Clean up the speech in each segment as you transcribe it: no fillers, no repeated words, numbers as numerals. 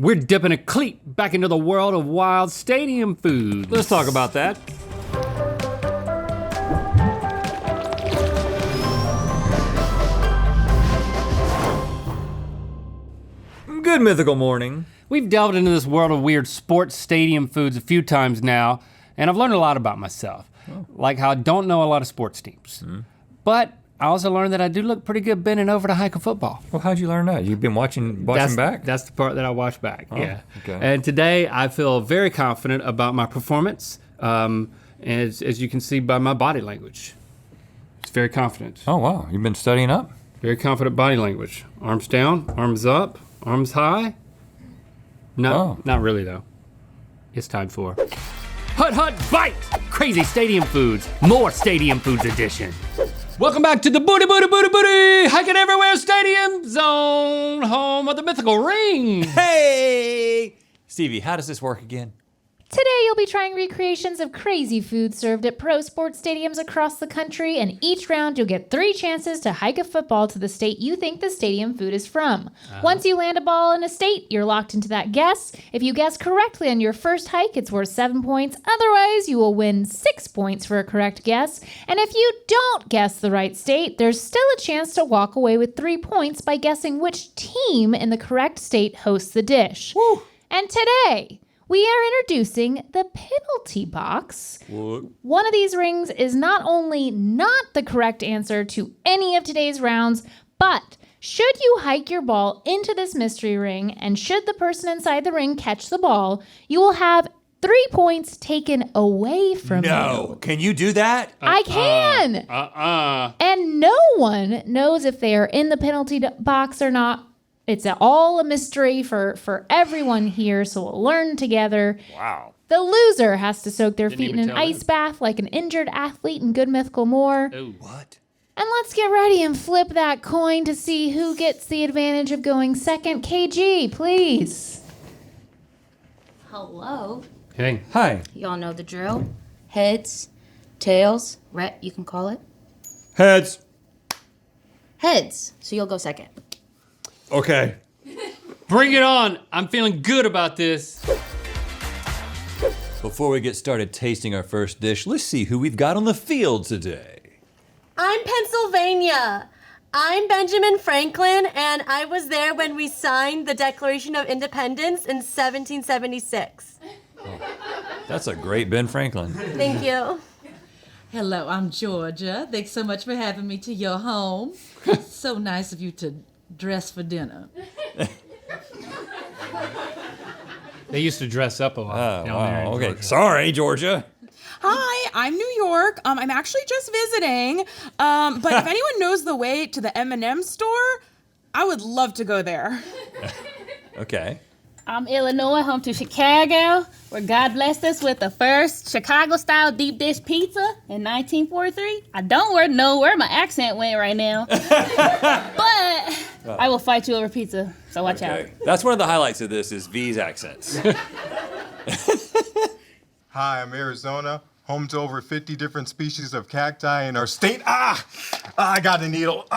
We're dipping a cleat back into the world of wild stadium food. Let's talk about that. Good mythical morning. We've delved into this world of weird sports stadium foods a few times now, and I've learned a lot about myself. Like how I don't know a lot of sports teams. But I also learned that I do look pretty good bending over to hike a football. Well, how'd you learn that? You've been watching back? That's the part that I watch back, yeah. Okay. And today I feel very confident about my performance, as you can see by my body language. It's very confident. Oh, wow. You've been studying up? Very confident body language. Arms down, arms up, arms high. No, not really though. It's time for Hut Bite! Crazy Stadium Foods, more Stadium Foods edition. Welcome back to the Booty Hiking Everywhere Stadium Zone, home of the Mythical Ring. Hey! Stevie, how does this work again? Today you'll be trying recreations of crazy food served at pro sports stadiums across the country, and each round you'll get 3 chances to hike a football to the state you think the stadium food is from. Once you land a ball in a state, you're locked into that guess. If you guess correctly on your first hike, it's worth 7 points. Otherwise, you will win 6 points for a correct guess. And if you don't guess the right state, there's still a chance to walk away with 3 points by guessing which team in the correct state hosts the dish. Woo. And today, we are introducing the penalty box. What? One of these rings is not only not the correct answer to any of today's rounds, but should you hike your ball into this mystery ring, and should the person inside the ring catch the ball, you will have 3 points taken away from you. No, can you do that? I can! And no one knows if they are in the penalty box or not. It's all a mystery for everyone here, so we'll learn together. Wow. The loser has to soak their Didn't feet in even an tell ice bath like an injured athlete in Good Mythical More. Ooh. What? And let's get ready and flip that coin to see who gets the advantage of going second. KG, please. Hello. Hey. Hi. Y'all know the drill. Heads, tails, Rhett, you can call it. Heads. Heads. So you'll go second. Okay. Bring it on. I'm feeling good about this. Before we get started tasting our first dish, let's see who we've got on the field today. I'm Pennsylvania. I'm Benjamin Franklin, and I was there when we signed the Declaration of Independence in 1776. That's a great Ben Franklin. Thank you. Hello, I'm Georgia. Thanks so much for having me to your home. So nice of you to dress for dinner. They used to dress up a lot. Oh, down there in wow. Okay. Georgia. Sorry, Georgia. Hi, I'm New York. I'm actually just visiting. But if anyone knows the way to the M&M store, I would love to go there. Okay. I'm Illinois, home to Chicago, where God blessed us with the first Chicago-style deep dish pizza in 1943. I don't know where my accent went right now, but I will fight you over pizza, so watch out. That's one of the highlights of this is V's accents. Hi, I'm Arizona, home to over 50 different species of cacti in our state. I got a needle.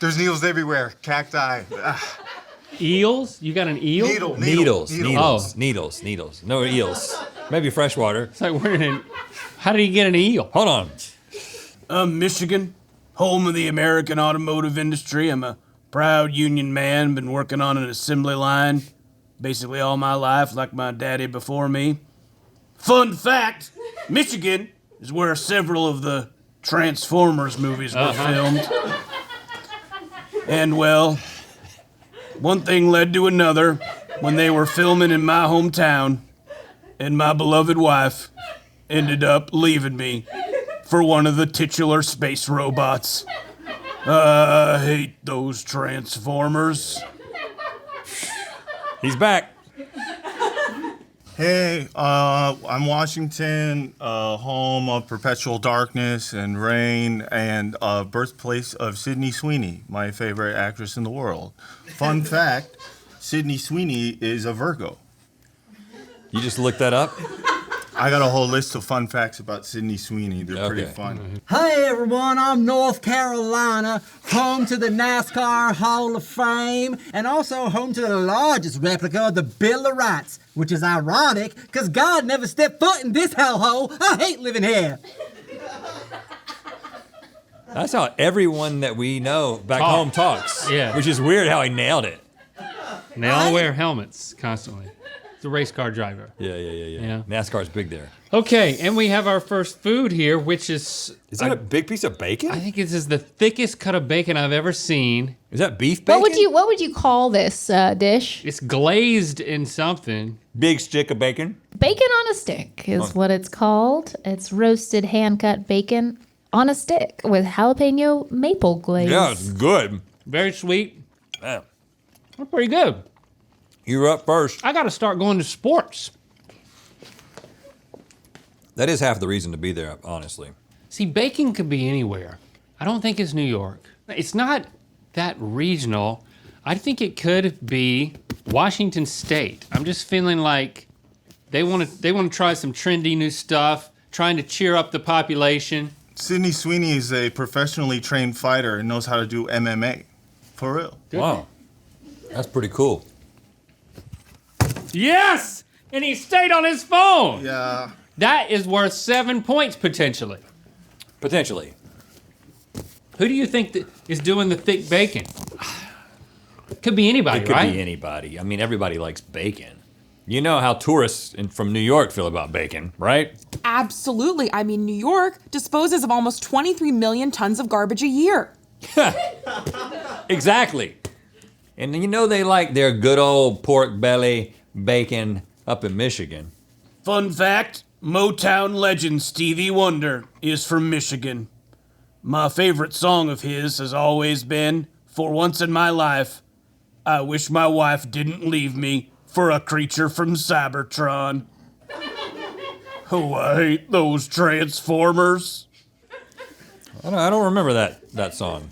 There's needles everywhere. Cacti. Eels? You got an eel? Needles. Oh. Needles. No eels. Maybe freshwater. It's like, how did he get an eel? Hold on. I'm Michigan, home of the American automotive industry. I'm a proud union man, been working on an assembly line basically all my life, like my daddy before me. Fun fact, Michigan is where several of the Transformers movies were filmed. And well, one thing led to another when they were filming in my hometown, and my beloved wife ended up leaving me for one of the titular space robots. I hate those Transformers. He's back. Hey, I'm Washington, home of perpetual darkness and rain, and birthplace of Sydney Sweeney, my favorite actress in the world. Fun fact, Sydney Sweeney is a Virgo. You just looked that up? I got a whole list of fun facts about Sydney Sweeney. They're pretty fun. Hey everyone, I'm North Carolina, home to the NASCAR Hall of Fame, and also home to the largest replica of the Bill of Rights, which is ironic, because God never stepped foot in this hellhole. I hate living here. That's how everyone that we know back home talks. Yeah. Which is weird how he nailed it. And they all wear helmets constantly. It's a race car driver. Yeah. NASCAR's big there. Okay, and we have our first food here, which is... Is that a big piece of bacon? I think this is the thickest cut of bacon I've ever seen. Is that beef bacon? What would you call this dish? It's glazed in something. Big stick of bacon? Bacon on a stick is what it's called. It's roasted hand-cut bacon on a stick with jalapeno maple glaze. Yeah, it's good. Very sweet. Yeah. That's pretty good. You're up first. I got to start going to sports. That is half the reason to be there, honestly. See, bacon could be anywhere. I don't think it's New York. It's not that regional. I think it could be Washington State. I'm just feeling like they want to try some trendy new stuff, trying to cheer up the population. Sydney Sweeney is a professionally trained fighter and knows how to do MMA. For real. Good. Wow. That's pretty cool. Yes! And he stayed on his phone. Yeah. That is worth 7 points potentially. Potentially. Who do you think is doing the thick bacon? Could be anybody, It could right? be anybody. I mean, everybody likes bacon. You know how tourists from New York feel about bacon, right? Absolutely. I mean, New York disposes of almost 23 million tons of garbage a year. Exactly. And you know they like their good old pork belly bacon up in Michigan. Fun fact, Motown legend Stevie Wonder is from Michigan. My favorite song of his has always been, For Once in My Life, I Wish My Wife Didn't Leave Me for a Creature from Cybertron. Oh, I hate those Transformers. I don't remember that song.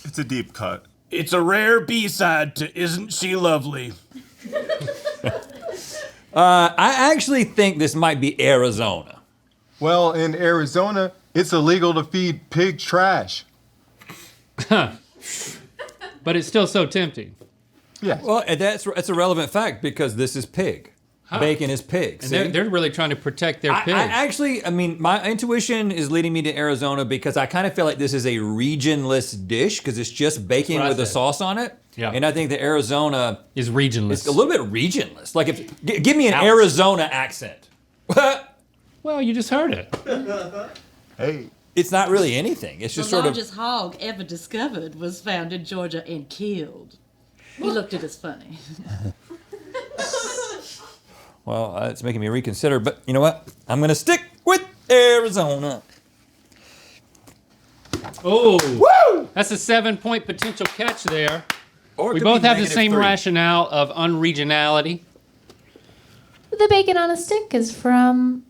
It's a deep cut. It's a rare B-side to Isn't She Lovely? I actually think this might be Arizona. Well, in Arizona, it's illegal to feed pig trash. But it's still so tempting. Yes. Well, that's a relevant fact because this is pig. Bacon is pig. And they're really trying to protect their pigs. I mean, my intuition is leading me to Arizona because I kind of feel like this is a regionless dish because it's just bacon with a sauce on it. Yeah. And I think that Arizona is regionless. It's a little bit regionless. Like, give me an Arizona accent. Well, you just heard it. Hey. It's not really anything. It's just The sort of. largest hog ever discovered was found in Georgia and killed. He looked at us funny. Well, it's making me reconsider, but you know what? I'm going to stick with Arizona. Oh, woo! That's a 7-point potential catch there. Or it we could both be have the same -3. rationale of unregionality. The bacon on a stick is from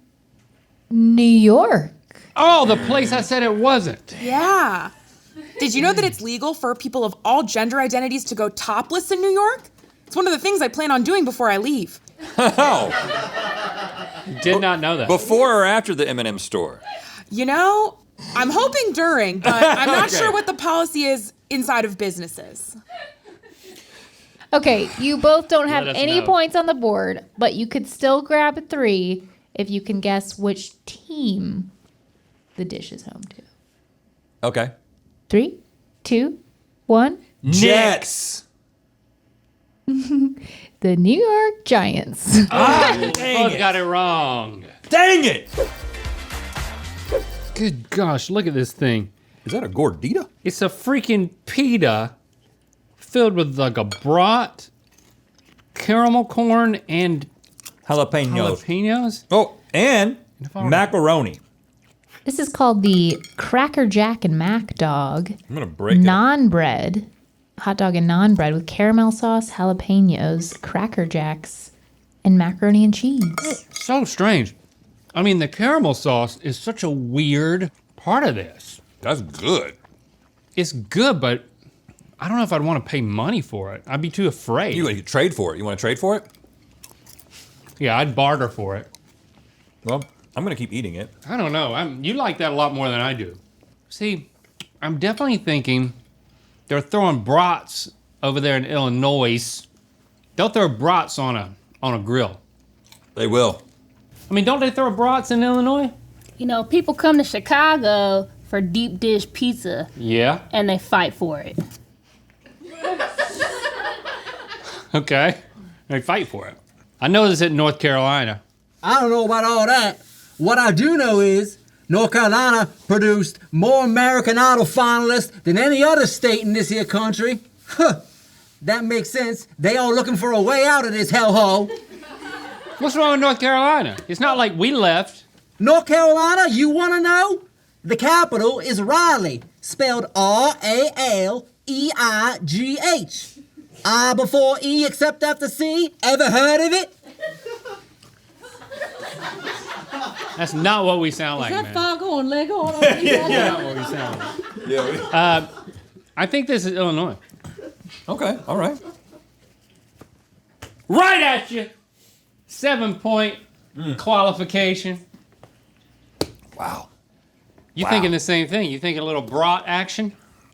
New York. Oh, the place I said it wasn't. Yeah. Did you know that it's legal for people of all gender identities to go topless in New York? It's one of the things I plan on doing before I leave. Oh. Did not know that. Before or after the M&M store? You know, I'm hoping during, but I'm not Okay. sure what the policy is inside of businesses. Okay, you both don't have Let us any know. points on the board, but you could still grab a 3 if you can guess which team the dish is home to. Okay. 3, 2, 1. Jets. The New York Giants. Both got it wrong. Dang it! Good gosh, look at this thing. Is that a gordita? It's a freaking pita filled with like a brat, caramel corn, and Jalapenos. Oh, and macaroni. This is called the Cracker Jack and Mac Dog. I'm gonna break it. Non bread. Hot dog and non bread with caramel sauce, jalapenos, Cracker Jacks, and macaroni and cheese. So strange. I mean, the caramel sauce is such a weird part of this. That's good. It's good, but I don't know if I'd want to pay money for it. I'd be too afraid. You could trade for it. You want to trade for it? Yeah, I'd barter for it. Well, I'm gonna keep eating it. I don't know. You like that a lot more than I do. See, I'm definitely thinking they're throwing brats over there in Illinois. They'll throw brats on a grill. They will. I mean, don't they throw brats in Illinois? You know, people come to Chicago for deep dish pizza. Yeah. And they fight for it. Okay. They fight for it. I know this in North Carolina. I don't know about all that. What I do know is North Carolina produced more American Idol finalists than any other state in this here country. Huh. That makes sense. They all looking for a way out of this hellhole. What's wrong with North Carolina? It's not like we left. North Carolina, you want to know? The capital is Raleigh, spelled R-A-L-E-I-G-H. I before E except after C. Ever heard of it? That's not what we sound like, Is that man. Foghorn Leghorn? Yeah, not what we sound like. Yeah. I think this is Illinois. Okay, all right. Right at you. 7-point qualification. Wow. You Wow. thinking the same thing? You think a little brat action?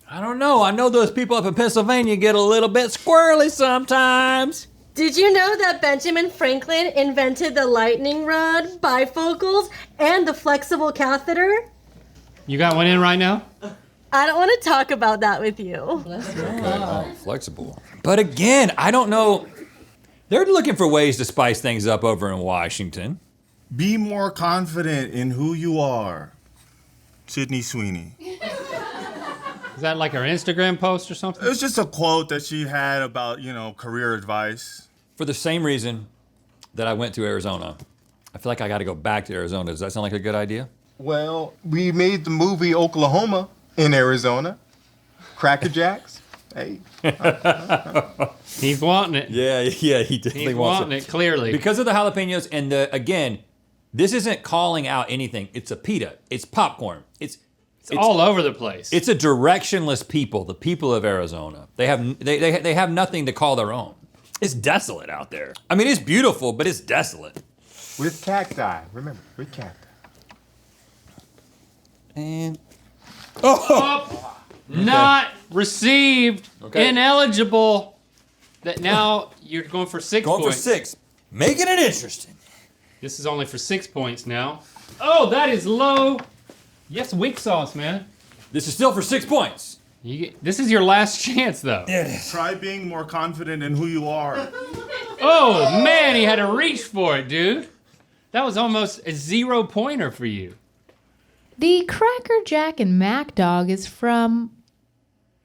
I don't know. I know those people up in Pennsylvania get a little bit squirrely sometimes. Did you know that Benjamin Franklin invented the lightning rod, bifocals, and the flexible catheter? You got one in right now? I don't want to talk about that with you. Oh, flexible. But again, I don't know. They're looking for ways to spice things up over in Washington. Be more confident in who you are. Sydney Sweeney. Is that like her Instagram post or something? It was just a quote that she had about, career advice. For the same reason that I went to Arizona. I feel like I got to go back to Arizona. Does that sound like a good idea? Well, we made the movie Oklahoma in Arizona. Cracker Jacks. Hey. He's wanting it. Yeah, he definitely He's wants wanting it, clearly. Because of the jalapenos and again, this isn't calling out anything. It's a pita. It's popcorn. It's all over the place. It's a directionless people, the people of Arizona. They have nothing to call their own. It's desolate out there. I mean, it's beautiful, but it's desolate. With cacti. Remember, with cacti. And not received. Okay. Ineligible. That now you're going for 6 Going points. for 6. Making it interesting. This is only for 6 points now. Oh, that is low. Yes, weak sauce, man. This is still for 6 points. This is your last chance, though. Try being more confident in who you are. Oh, man, he had to reach for it, dude. That was almost a 0-pointer for you. The Cracker Jack and Mac Dog is from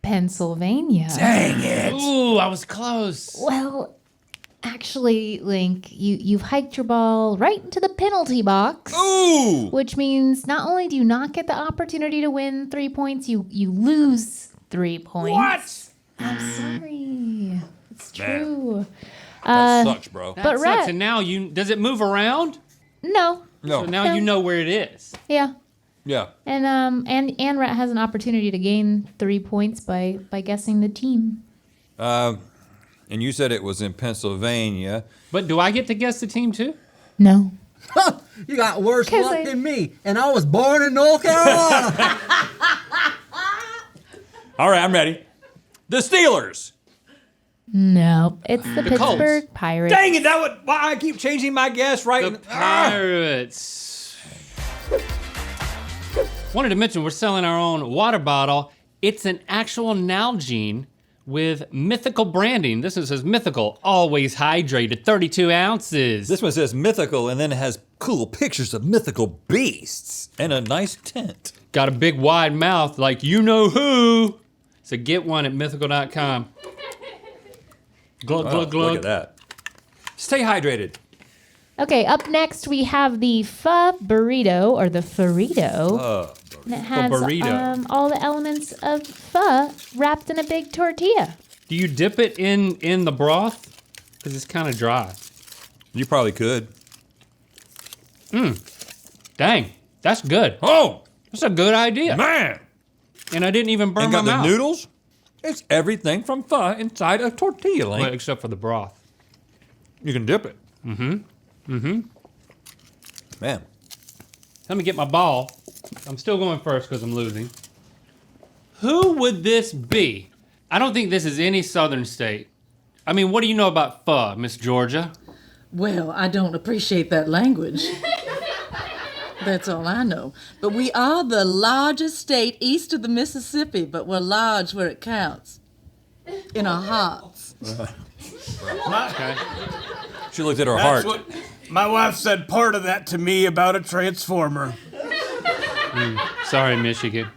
Pennsylvania. Dang it. Ooh, I was close. Well, actually, Link, you've hiked your ball right into the penalty box. Ooh! Which means not only do you not get the opportunity to win 3 points, you lose 3 points. What? I'm sorry. It's Man. true. That sucks, bro. That But sucks. Rhett- And now does it move around? No. No. So now you know where it is. Yeah. Yeah. And Rhett has an opportunity to gain 3 points by guessing the team. And you said it was in Pennsylvania. But do I get to guess the team too? No. You got worse 'Cause luck I- than me, and I was born in North Carolina. All right, I'm ready. The Steelers. No, it's the The Colts. Pittsburgh Pirates. Dang it, why I keep changing my guess right The Pirates. Wanted to mention we're selling our own water bottle. It's an actual Nalgene with Mythical branding. This one says Mythical, always hydrated, 32 ounces. This one says Mythical, and then it has cool pictures of mythical beasts and a nice tent. Got a big wide mouth like you know who. So get one at mythical.com. Glug, glug, glug. Look at that. Stay hydrated. Okay, up next we have the pho burrito, or the Farito. And it has burrito. all the elements of pho wrapped in a big tortilla. Do you dip it in the broth? Because it's kind of dry. You probably could. Dang, that's good. Oh, That's a good idea. man. And I didn't even burn And my got the mouth. noodles? It's everything from pho inside a tortilla, Link. Well, except for the broth. You can dip it. Mm-hmm. Man, Let me get my ball. I'm still going first because I'm losing. Who would this be? I don't think this is any southern state. I mean, what do you know about pho, Miss Georgia? Well, I don't appreciate that language. That's all I know. But we are the largest state east of the Mississippi, but we're large where it counts. In our hearts. Okay. She looked at her That's heart. what my wife said part of that to me about a transformer. Sorry, Michigan.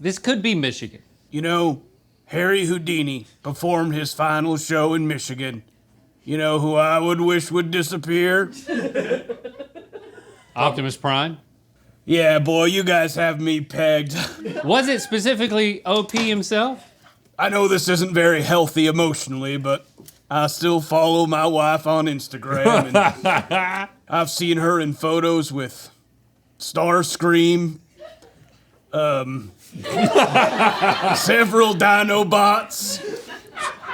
This could be Michigan. You know, Harry Houdini performed his final show in Michigan. You know who I would wish would disappear? Optimus Prime? Yeah, boy, you guys have me pegged. Was it specifically OP himself? I know this isn't very healthy emotionally, but I still follow my wife on Instagram, and I've seen her in photos with Starscream, several Dinobots.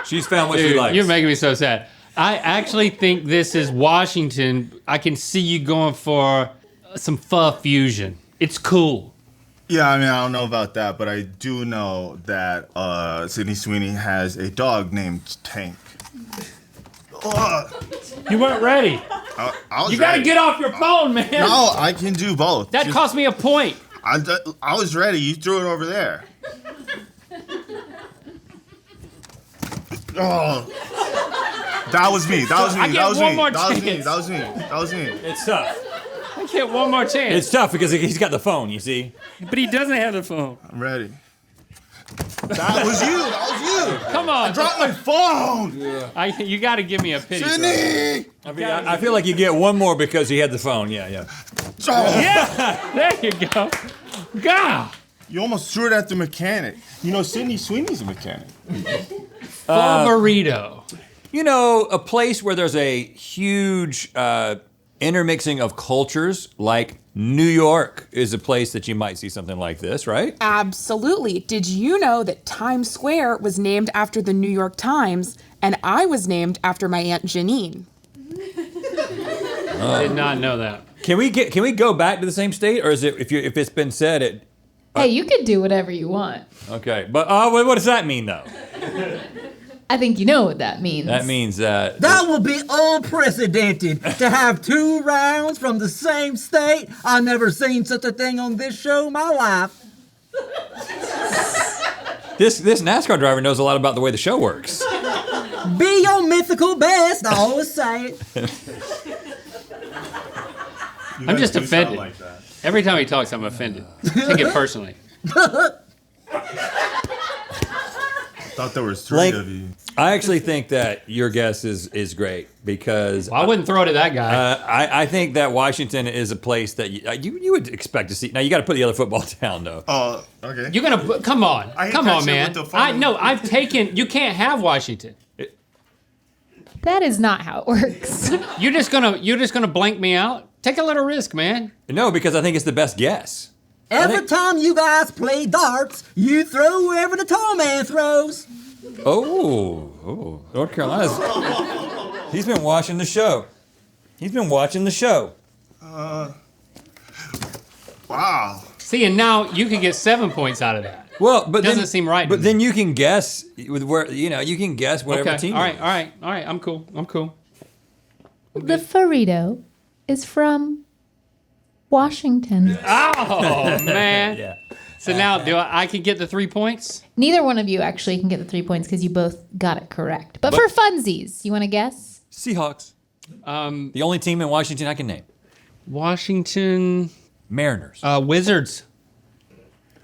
She's found what she Dude, likes. you're making me so sad. I actually think this is Washington. I can see you going for some pho fusion. It's cool. Yeah, I mean, I don't know about that, but I do know that Sydney Sweeney has a dog named Tank. You weren't ready. I was You gotta ready. get off your phone, man. No, I can do both. That cost me a point. I was ready. You threw it over there. Oh. That was me. That was me. I get That was one me. more That was me. chance. That was me. That was me. It's tough. I get one more chance. It's tough because he's got the phone, you see. But he doesn't have the phone. I'm ready. That was you. That was you. Come on. I dropped my phone. You got to give me a pity. Sydney. I feel like you get one more because he had the phone. Yeah. Oh. Yeah, there you go. God. You almost threw it at the mechanic. You know, Sydney Sweeney's a mechanic. Pho burrito. You know, a place where there's a huge intermixing of cultures, like New York is a place that you might see something like this, right? Absolutely. Did you know that Times Square was named after the New York Times, and I was named after my Aunt Janine? I did not know that. Can we go back to the same state, or is it if it's been said? Hey, you can do whatever you want. Okay, but what does that mean though? I think you know what that means. That means that That will be unprecedented to have 2 rounds from the same state. I've never seen such a thing on this show in my life. this NASCAR driver knows a lot about the way the show works. Be your mythical best, I always say it. I'm just offended. Like that. Every time he talks, I'm offended. Take it personally. Thought there was 3 of you. I actually think that your guess is great because Well, I wouldn't throw it at that guy. I think that Washington is a place that you would expect to see. Now you got to put the other football down though. Oh, okay. You're gonna come on, I hate come that on, shit man. with the phone. I've taken. You can't have Washington. That is not how it works. You're just gonna blank me out. Take a little risk, man. No, because I think it's the best guess. Every time you guys play darts, you throw wherever the tall man throws. Oh, North Carolina's. He's been watching the show. Wow. See, and now you can get 7 points out of that. Well, but Doesn't seem right to But me. then you can guess with where you can guess whatever Okay. team. All it right. is. I'm cool. The burrito is from Washington. Oh man. Yeah. So now, I can get the 3 points? Neither one of you actually can get the 3 points because you both got it correct. But for funsies, you want to guess? Seahawks. The only team in Washington I can name. Washington Mariners. Wizards.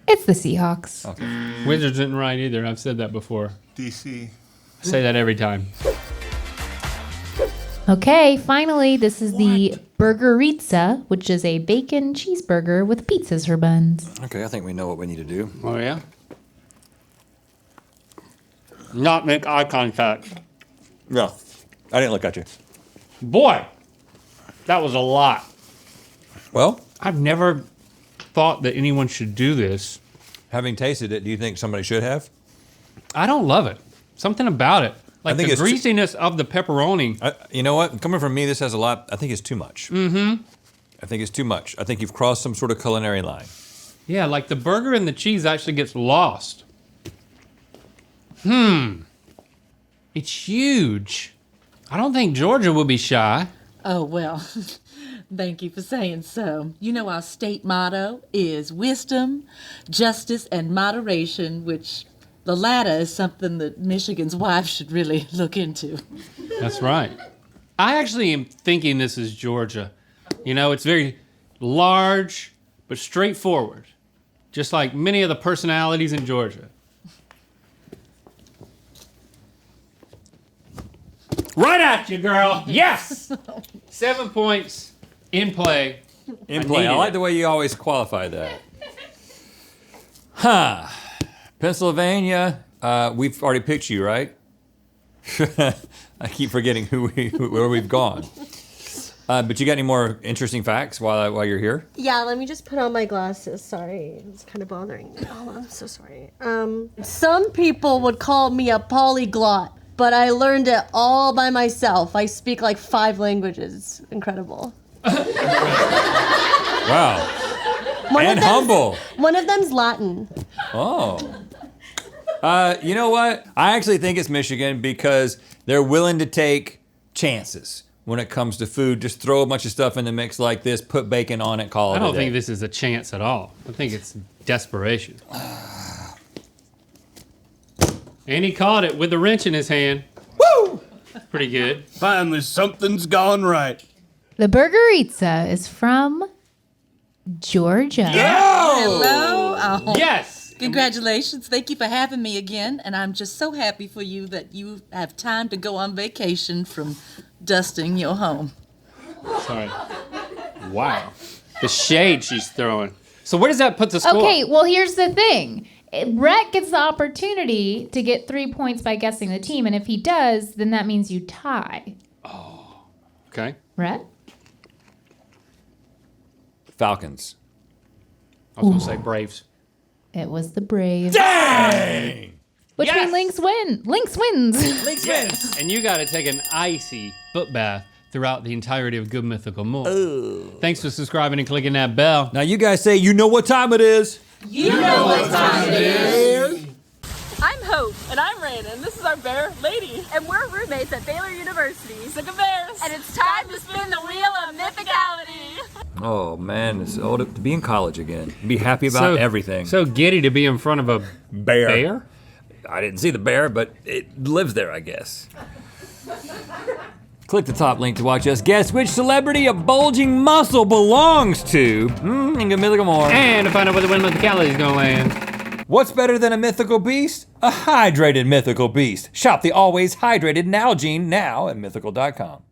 It's the Seahawks. Okay. Wizards isn't right either. I've said that before. DC. I say that every time. Okay, finally, this is the Burgerizza, which is a bacon cheeseburger with pizzas for buns. Okay, I think we know what we need to do. Oh yeah. Not make eye contact. No, I didn't look at you. Boy, that was a lot. Well, I've never thought that anyone should do this. having tasted it, do you think somebody should have? I don't love it. Something about it. Like think the it's greasiness of the pepperoni. You know what? Coming from me, this has a lot. I think it's too much. Mm-hmm. I think it's too much. I think you've crossed some sort of culinary line. Yeah, like the burger and the cheese actually gets lost. It's huge. I don't think Georgia will be shy. Oh, well, thank you for saying so. You know, our state motto is wisdom, justice, and moderation, which the latter is something that Michigan's wife should really look into. That's right. I actually am thinking this is Georgia. You know, it's very large, but straightforward. Just like many of the personalities in Georgia. Right at you, girl. Yes! 7 points in play. In play. I like the way you always qualify that. Pennsylvania, we've already picked you, right? I keep forgetting where we've gone. But you got any more interesting facts while you're here? Yeah, let me just put on my glasses. Sorry, it's kind of bothering me. Oh, I'm so sorry. Some people would call me a polyglot, but I learned it all by myself. I speak like 5 languages. It's incredible. Wow. Humble. One of them's Latin. Oh. You know what? I actually think it's Michigan because they're willing to take chances when it comes to food. Just throw a bunch of stuff in the mix like this, put bacon on it, call it a day. I don't think this is a chance at all. I think it's desperation. And he caught it with a wrench in his hand. Woo! Pretty good. Finally, something's gone right. The Burgerizza is from Georgia. Hello. Oh. Yes. Congratulations. Thank you for having me again. And I'm just so happy for you that you have time to go on vacation from dusting your home. Sorry. Wow. The shade she's throwing. So where does that put the score? Okay, well, here's the thing. Rhett gets the opportunity to get 3 points by guessing the team, and if he does, then that means you tie. Oh, okay. Rhett? Falcons. I was going to say Braves. It was the Braves. Dang! Which means Lynx wins. Lynx wins. And you got to take an icy foot bath throughout the entirety of Good Mythical More. Thanks for subscribing and clicking that bell. Now you guys say you know what time it is. You know what time it is. I'm Hope. And I'm Rain, and this is our bear, Lady. And we're roommates at Baylor University. Sick of bears. And it's time to spin the wheel of mythicality. Oh man, it's old to be in college again. Be happy about everything. So giddy to be in front of a bear? I didn't see the bear, but it lives there, I guess. Click the top link to watch us guess which celebrity a bulging muscle belongs to. In Good Mythical More. And to find out where the wind mythicality is gonna land. What's better than a mythical beast? A hydrated mythical beast. Shop the always hydrated Nalgene now at mythical.com.